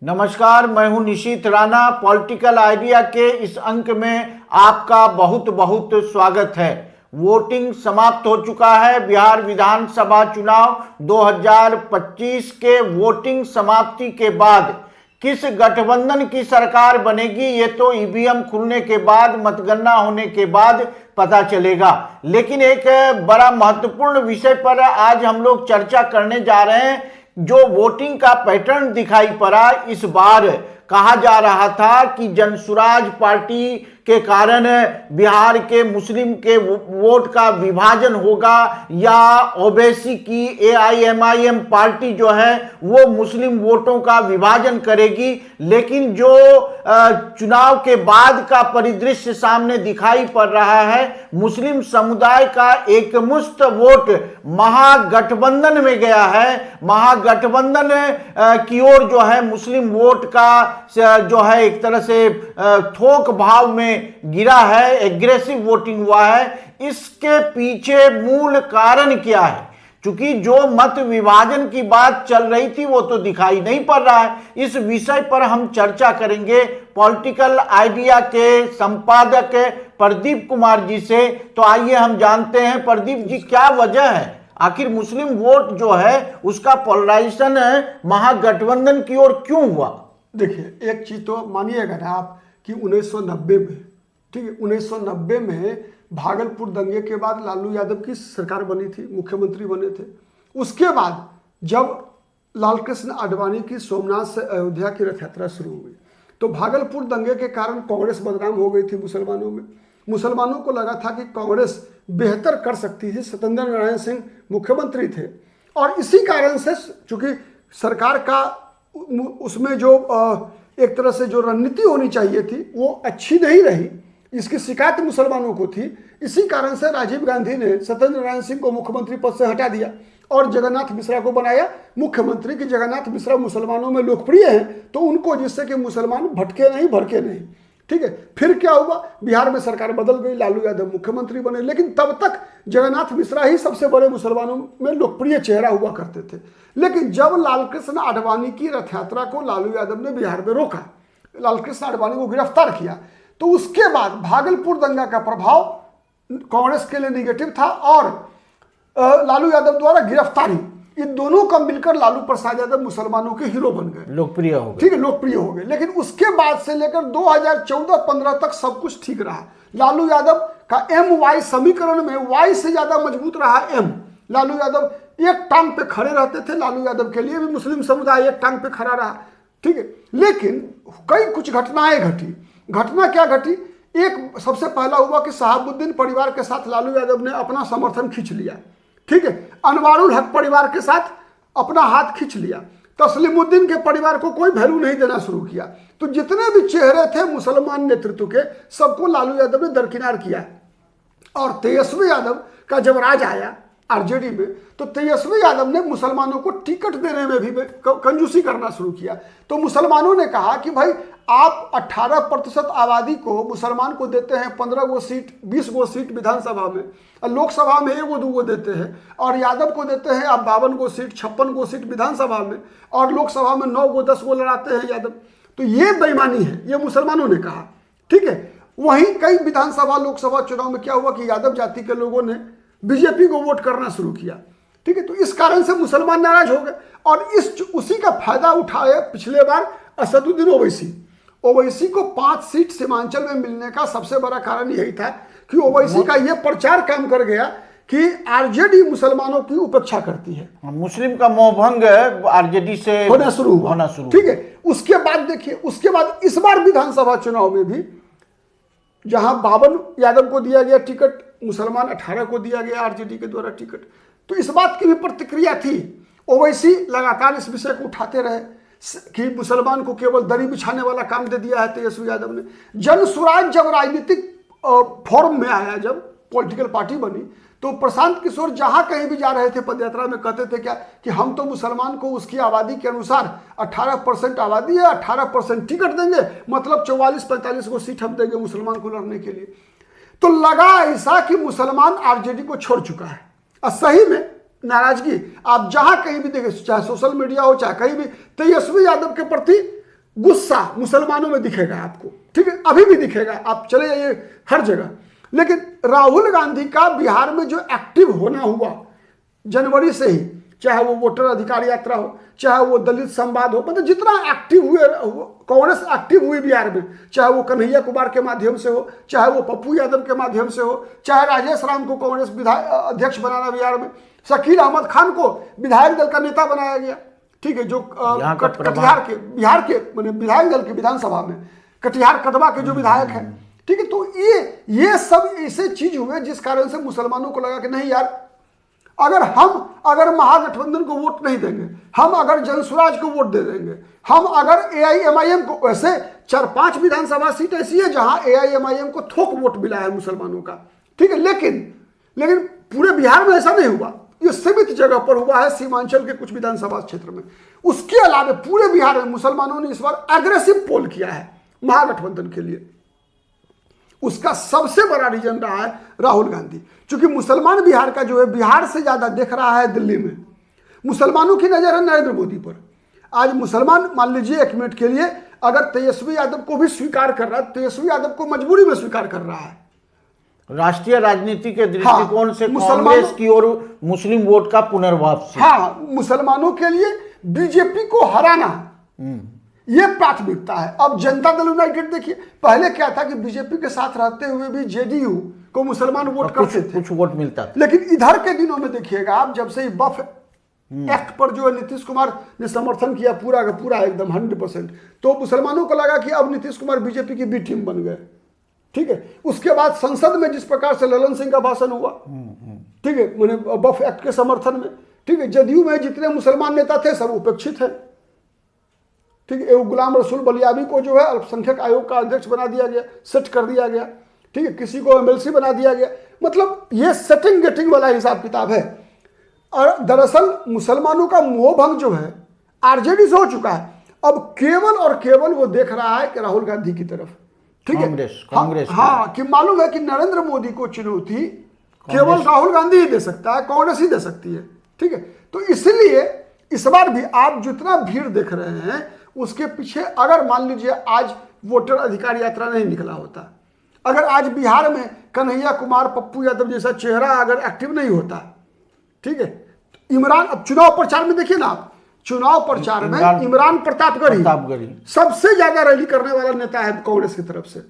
नमस्कार, मैं हूं निशीथ राणा। पॉलिटिकल आइडिया के इस अंक में आपका बहुत बहुत स्वागत है। वोटिंग समाप्त हो चुका है। बिहार विधानसभा चुनाव 2025 के वोटिंग समाप्ति के बाद किस गठबंधन की सरकार बनेगी ये तो ईवीएम खुलने के बाद, मतगणना होने के बाद पता चलेगा। लेकिन एक बड़ा महत्वपूर्ण विषय पर आज हम लोग चर्चा करने जा रहे हैं। जो वोटिंग का पैटर्न दिखाई पड़ा, इस बार कहा जा रहा था कि जनसुराज पार्टी के कारण बिहार के मुस्लिम के वोट का विभाजन होगा या ओवैसी की एआईएमआईएम पार्टी जो है वो मुस्लिम वोटों का विभाजन करेगी। लेकिन जो चुनाव के बाद का परिदृश्य सामने दिखाई पड़ रहा है, मुस्लिम समुदाय का एकमुश्त वोट महागठबंधन में गया है। महागठबंधन की ओर जो है मुस्लिम वोट का जो है एक तरह से थोक भाव में गिरा है, एग्रेसिव वोटिंग हुआ है। इसके पीछे मूल कारण क्या है? क्योंकि जो मत विभाजन की बात चल रही थी वो तो दिखाई नहीं पड़ रहा है। इस विषय पर हम चर्चा करेंगे पॉलिटिकल आइडिया के संपादक प्रदीप कुमार जी से। तो आइए हम जानते हैं प्रदीप जी, क्या वजह है आखिर मुस्लिम वोट जो है उसका पोलराइजेशन महागठबंधन की ओर क्यों हुआ? देखिए, एक चीज तो मानिएगा ना आप कि 1990 में, ठीक है, 1990 में भागलपुर दंगे के बाद लालू यादव की सरकार बनी थी, मुख्यमंत्री बने थे। उसके बाद जब लालकृष्ण आडवाणी की सोमनाथ से अयोध्या की रथ यात्रा शुरू हुई तो भागलपुर दंगे के कारण कांग्रेस बदनाम हो गई थी मुसलमानों में। मुसलमानों को लगा था कि कांग्रेस बेहतर कर सकती थी। सत्येंद्र नारायण सिंह मुख्यमंत्री थे और इसी कारण से चूंकि सरकार का उसमें जो एक तरह से जो रणनीति होनी चाहिए थी वो अच्छी नहीं रही, इसकी शिकायत मुसलमानों को थी। इसी कारण से राजीव गांधी ने सत्येंद्र नारायण सिंह को मुख्यमंत्री पद से हटा दिया और जगन्नाथ मिश्रा को बनाया मुख्यमंत्री। कि जगन्नाथ मिश्रा मुसलमानों में लोकप्रिय हैं तो उनको, जिससे कि मुसलमान भटके नहीं, भड़के नहीं। ठीक है, फिर क्या हुआ, बिहार में सरकार बदल गई, लालू यादव मुख्यमंत्री बने। लेकिन तब तक जगन्नाथ मिश्रा ही सबसे बड़े मुसलमानों में लोकप्रिय चेहरा हुआ करते थे। लेकिन जब लालकृष्ण आडवाणी की रथ यात्रा को लालू यादव ने बिहार में रोका, लालकृष्ण आडवाणी को गिरफ्तार किया, तो उसके बाद भागलपुर दंगा का प्रभाव कांग्रेस के लिए निगेटिव था और लालू यादव द्वारा गिरफ्तारी, इन दोनों का मिलकर लालू प्रसाद यादव मुसलमानों के हीरो बन गए, लोकप्रिय हो गए। ठीक है, लोकप्रिय हो गए। लेकिन उसके बाद से लेकर 2014-15 तक सब कुछ ठीक रहा। लालू यादव का एम वाई समीकरण में वाई से ज्यादा मजबूत रहा एम। लालू यादव एक टांग पे खड़े रहते थे, लालू यादव के लिए भी मुस्लिम समुदाय एक टांग पे खड़ा रहा, ठीक है। लेकिन कई कुछ घटनाएं घटी। घटना क्या घटी? एक सबसे पहला हुआ कि शहाबुद्दीन परिवार के साथ लालू यादव ने अपना समर्थन खींच लिया, ठीक है। अनवारुल हक परिवार के साथ अपना हाथ खींच लिया। तस्लीमुद्दीन के परिवार को कोई वैल्यू नहीं देना शुरू किया। तो जितने भी चेहरे थे मुसलमान नेतृत्व के, सबको लालू यादव ने दरकिनार किया। और तेजस्वी यादव का जब राज आया आरजेडी में, तो तेजस्वी यादव ने मुसलमानों को टिकट देने में भी कंजूसी करना शुरू किया। तो मुसलमानों ने कहा कि भाई आप 18% आबादी को, मुसलमान को देते हैं 15 गो सीट, 20 गो सीट विधानसभा में, लोकसभा में 1 2 देते हैं, और यादव को देते हैं आप 52 गो सीट, 56 गो सीट विधानसभा में, और लोकसभा में 9 गो 10 गो लड़ाते हैं यादव। तो ये बेईमानी है, ये मुसलमानों ने कहा, ठीक है। वहीं कई विधानसभा लोकसभा चुनाव में क्या हुआ कि यादव जाति के लोगों ने बीजेपी को वोट करना शुरू किया, ठीक है। तो इस कारण से मुसलमान नाराज हो गए और उसी का फायदा उठाए पिछले बार असदुद्दीन ओवैसी। ओवैसी को 5 सीट सीमांचल में मिलने का सबसे बड़ा कारण यही था कि ओवैसी का यह प्रचार काम कर गया कि आरजेडी मुसलमानों की उपेक्षा करती है, मुस्लिम का मोहभंग आरजेडी से होना शुरू, ठीक है। उसके बाद देखिए, उसके बाद इस बार विधानसभा चुनाव में भी जहां 52 यादव को दिया गया टिकट, मुसलमान 18 को दिया गया आरजेडी के द्वारा टिकट। तो इस बात की भी प्रतिक्रिया थी। ओवैसी लगातार इस विषय को उठाते रहे कि मुसलमान को केवल दरी बिछाने वाला काम दे दिया है तेजस्वी यादव ने। जनसुराज जब राजनीतिक फॉर्म में आया, जब पॉलिटिकल पार्टी बनी, तो प्रशांत किशोर जहां कहीं भी जा रहे थे पदयात्रा में कहते थे क्या कि हम तो मुसलमान को उसकी आबादी के अनुसार 18% आबादी है, 18% टिकट देंगे, मतलब 44-45 को सीट हम देंगे मुसलमान को लड़ने के लिए। तो लगा ऐसा कि मुसलमान आरजेडी को छोड़ चुका है। और सही में नाराजगी आप जहां कहीं भी देखें, चाहे सोशल मीडिया हो चाहे कहीं भी, तेजस्वी यादव के प्रति गुस्सा मुसलमानों में दिखेगा आपको, ठीक है, अभी भी दिखेगा, आप चले जाइए हर जगह। लेकिन राहुल गांधी का बिहार में जो एक्टिव होना हुआ जनवरी से ही, चाहे वो वोटर अधिकार यात्रा हो, चाहे वो दलित संवाद हो, मतलब जितना एक्टिव हुए कांग्रेस एक्टिव हुई बिहार में, चाहे वो कन्हैया कुमार के माध्यम से हो, चाहे वो पप्पू यादव के माध्यम से हो, चाहे राजेश राम को कांग्रेस अध्यक्ष बनाना बिहार में, शकील अहमद खान को विधायक दल का नेता बनाया गया, ठीक है, जो बिहार के मैंने विधायक दल के विधानसभा में कटिहार कदवा के जो विधायक हैं, ठीक है। तो ये सब ऐसे चीज हुए जिस कारण से मुसलमानों को लगा कि नहीं यार, अगर महागठबंधन को वोट नहीं देंगे, हम अगर जनसुराज को वोट दे देंगे, हम अगर AIMIM को, वैसे 4-5 विधानसभा सीट ऐसी है जहां AIMIM को थोक वोट मिला है मुसलमानों का, ठीक है, लेकिन पूरे बिहार में ऐसा नहीं हुआ, ये सीमित जगह पर हुआ है, सीमांचल के कुछ विधानसभा क्षेत्र में। उसके अलावा पूरे बिहार में मुसलमानों ने इस बार एग्रेसिव पोल किया है महागठबंधन के लिए। उसका सबसे बड़ा रीजन रहा है राहुल गांधी, क्योंकि मुसलमान बिहार का जो है, बिहार से ज्यादा देख रहा है दिल्ली में, मुसलमानों की नजर है नरेंद्र मोदी पर। आज मुसलमान मान लीजिए एक मिनट के लिए अगर तेजस्वी यादव को भी स्वीकार कर रहा है, तेजस्वी यादव को मजबूरी में स्वीकार कर रहा है। राष्ट्रीय राजनीति के दृष्टिकोण से कांग्रेस की ओर मुस्लिम वोट का पुनर्वापसी, हाँ, मुसलमानों के लिए बीजेपी को हराना ये प्राथमिकता है। अब जनता दल यूनाइटेड देखिए, पहले क्या था कि बीजेपी के साथ रहते हुए भी JDU को मुसलमान वोट करते थे, कुछ वोट मिलता था। लेकिन इधर के दिनों में देखिएगा आप, जब से बफ एक्ट पर जो है नीतीश कुमार ने समर्थन किया पूरा का पूरा एकदम 100%, तो मुसलमानों को लगा कि अब नीतीश कुमार बीजेपी की बी टीम बन गए, ठीक है। उसके बाद संसद में जिस प्रकार से ललन सिंह का भाषण हुआ, ठीक है, मैंने बफ एक्ट के समर्थन में, ठीक है, JDU में जितने मुसलमान नेता थे सब उपेक्षित है, ठीक है। गुलाम रसूल बलियाबी को जो है अल्पसंख्यक आयोग का अध्यक्ष बना दिया गया, सेट कर दिया गया, ठीक है, किसी को MLC बना दिया गया, मतलब ये सेटिंग गेटिंग वाला हिसाब किताब है। और दरअसल मुसलमानों का मोह भंग जो है RJD से हो चुका है, अब केवल और केवल वो देख रहा है कि राहुल गांधी की तरफ, ठीक है, कांग्रेस हाँ, कि मालूम है कि नरेंद्र मोदी को चुनौती केवल राहुल गांधी ही दे सकता है, कांग्रेस ही दे सकती है, ठीक है। तो इसलिए इस बार भी आप जितना भीड़ देख रहे हैं उसके पीछे, अगर मान लीजिए आज वोटर अधिकार यात्रा नहीं निकला होता, अगर आज बिहार में कन्हैया कुमार पप्पू यादव जैसा चेहरा अगर एक्टिव नहीं होता, ठीक है, तो इमरान, अब चुनाव प्रचार में देखिए ना आप, चुनाव प्रचार में इमरान प्रतापगढ़ी सबसे ज्यादा रैली करने वाला नेता है कांग्रेस की तरफ से,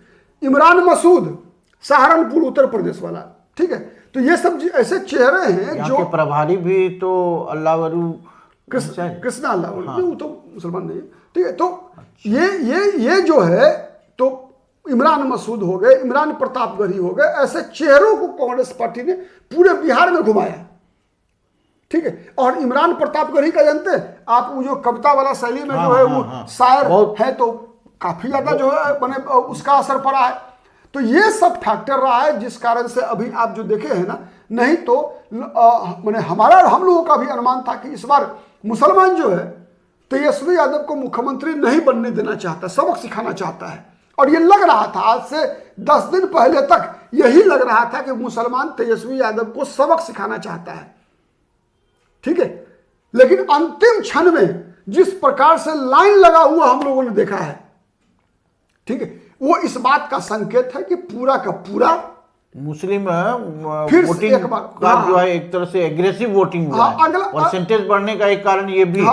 इमरान मसूद सहारनपुर उत्तर प्रदेश वाला, ठीक है। तो ये सब ऐसे चेहरे हैं जो प्रभारी भी तो अल्लाह कृष्णा अल्लाह, वो तो मुसलमान नहीं है, ठीक है। तो ये जो है, तो इमरान मसूद हो गए, इमरान प्रतापगढ़ी हो गए, ऐसे चेहरों को कांग्रेस पार्टी ने पूरे बिहार में घुमाया, ठीक है। और इमरान प्रतापगढ़ी का जानते हैं आप, वो जो कविता वाला शैली में जो है वो शायर है, तो काफी ज्यादा जो है मैंने उसका असर पड़ा है। तो ये सब फैक्टर रहा है जिस कारण से अभी आप जो देखे हैं ना, नहीं तो मैंने हमारा और हम लोगों का भी अनुमान था कि इस बार मुसलमान जो है तेजस्वी यादव को मुख्यमंत्री नहीं बनने देना चाहता, सबक सिखाना चाहता है। और ये लग रहा था, आज से 10 दिन पहले तक यही लग रहा था कि मुसलमान तेजस्वी यादव को सबक सिखाना चाहता है, ठीक है। लेकिन अंतिम क्षण में जिस प्रकार से लाइन लगा हुआ हम लोगों ने देखा है, ठीक है, वो इस बात का संकेत है कि पूरा का पूरा मुस्लिम फिर वोटिंग एक बार का जो है एक तरह से एग्रेसिव वोटिंग हुआ है, परसेंटेज बढ़ने का एक कारण ये भी है।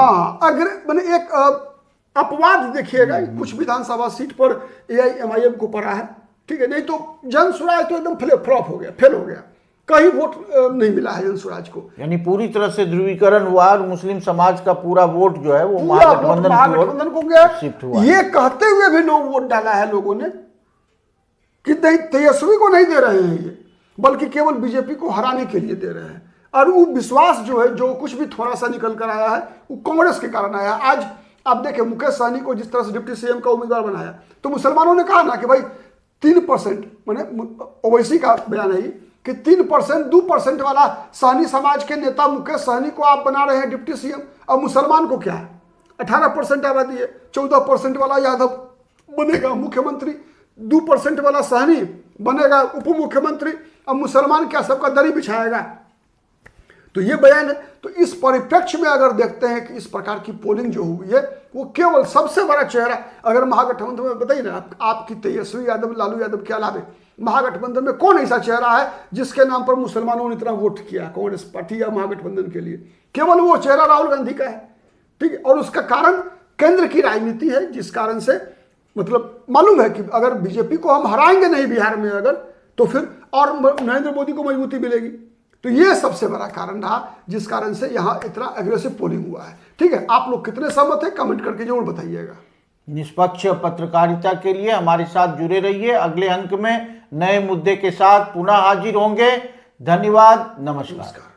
मैंने एक अपवाद देखिएगा, कुछ विधानसभा सीट पर AIMIM को पड़ा है, ठीक है, नहीं तो जनसुराज तो एकदम फ्लॉप हो गया, फेल हो गया, कहीं वोट नहीं मिला है जनसुराज को। यानी पूरी तरह से ध्रुवीकरण हुआ और मुस्लिम समाज का पूरा वोट जो है वो महागठबंधन को गया, शिफ्ट हुआ। ये कहते हुए भी लोग वोट डाला है लोगों ने कि नहीं, तेजस्वी को नहीं दे रहे हैं ये, बल्कि केवल बीजेपी को हराने के लिए दे रहे हैं। और वो विश्वास जो है, जो कुछ भी थोड़ा सा निकल कर आया है वो कांग्रेस के कारण आया। आज आप देखें मुकेश सहनी को जिस तरह से डिप्टी CM का उम्मीदवार बनाया, तो मुसलमानों ने कहा ना कि भाई 3%, मैंने ओवैसी का बयान है कि 3%, 2% वाला सहनी समाज के नेता मुकेश सहनी को आप बना रहे हैं डिप्टी CM, और मुसलमान को क्या है 18% आबादी है, 14% वाला यादव बनेगा मुख्यमंत्री, 2% वाला सहनी बनेगा उप मुख्यमंत्री, अब मुसलमान क्या सबका दरी बिछाएगा। तो ये बयान है। तो इस परिप्रेक्ष्य में अगर देखते हैं कि इस प्रकार की पोलिंग जो हुई है वो केवल सबसे बड़ा चेहरा अगर महागठबंधन में बताइए ना, आपकी तेजस्वी यादव लालू यादव के अलावे महागठबंधन में कौन ऐसा चेहरा है जिसके नाम पर मुसलमानों ने इतना वोट किया कांग्रेस पार्टी या महागठबंधन के लिए? केवल वो चेहरा राहुल गांधी का है, ठीक है। और उसका कारण केंद्र की राजनीति है, जिस कारण से मतलब मालूम है कि अगर बीजेपी को हम हराएंगे नहीं बिहार में अगर, तो फिर और नरेंद्र मोदी को मजबूती मिलेगी। तो ये सबसे बड़ा कारण रहा जिस कारण से यहाँ इतना एग्रेसिव पोलिंग हुआ है, ठीक है। आप लोग कितने सहमत हैं कमेंट करके जरूर बताइएगा। निष्पक्ष पत्रकारिता के लिए हमारे साथ जुड़े रहिए। अगले अंक में नए मुद्दे के साथ पुनः हाजिर होंगे। धन्यवाद, नमस्कार।